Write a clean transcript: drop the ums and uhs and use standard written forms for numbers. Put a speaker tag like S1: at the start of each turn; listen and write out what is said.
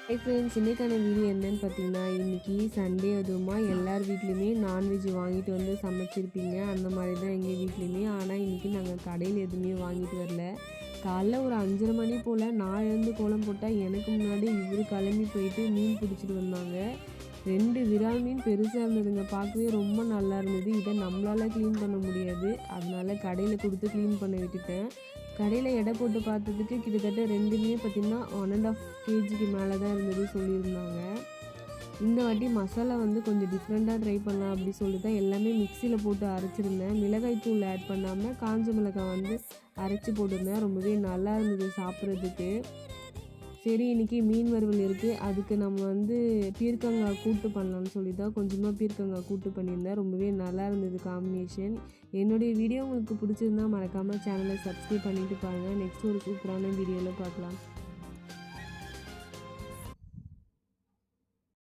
S1: Hi friends, இன்றைக்கான video என்னன்னு பார்த்தீங்கன்னா, இன்றைக்கி சண்டே அதுவுமா எல்லார் வீட்லேயுமே நான்வெஜ் வாங்கிட்டு வந்து சமைச்சிருப்பீங்க. அந்த மாதிரி தான் எங்கள் வீட்லேயுமே. ஆனால் இன்றைக்கி நாங்கள் கடையில் எதுவுமே வாங்கிட்டு வரல. காலைல ஒரு 5:30 மணி போல் நான் எழுந்து கோலம் போட்டால் எனக்கு முன்னாடி இவர் கிளம்பி போயிட்டு மீன் பிடிச்சிட்டு வந்தாங்க. 2 விரால் மீன் பெருசாக இருந்ததுங்க. பார்க்கவே ரொம்ப நல்லா இருந்தது. இதை நம்மளால் க்ளீன் பண்ண முடியாது. அதனால கடையில் கொடுத்து க்ளீன் பண்ண விட்டுட்டேன். கடையில் எடை போட்டு பார்த்ததுக்கு கிட்டத்தட்ட 2மே பார்த்திங்கன்னா 1.5 kgக்கு மேலே தான் இருந்தது சொல்லியிருந்தாங்க. இந்த வாட்டி மசாலா வந்து கொஞ்சம் டிஃப்ரெண்ட்டாக ட்ரை பண்ணலாம் அப்படி சொல்லிட்டு தான் எல்லாமே மிக்சியில் போட்டு அரைச்சிருந்தேன். மிளகாய் தூள் ஆட் பண்ணாமல் காஞ்ச மிளகாய் வந்து அரைச்சி போட்டிருந்தேன். ரொம்பவே நல்லா இருந்தது சாப்பிட்றதுக்கு. சரி, இன்றைக்கி மீன் வறுவல் இருக்குது, அதுக்கு நம்ம வந்து பீர்க்கங்காய் கூட்டு பண்ணலான்னு சொல்லி தான் கொஞ்சமாக பீர்க்கங்காய் கூட்டு பண்ணியிருந்தேன். ரொம்பவே நல்லா இருந்தது காம்பினேஷன். என்னுடைய வீடியோ உங்களுக்கு பிடிச்சிருந்தா மறக்காமல் சேனலை சப்ஸ்கிரைப் பண்ணிவிட்டு பாருங்கள். நெக்ஸ்ட் ஒரு சூப்பரான வீடியோவில் பார்க்கலாம்.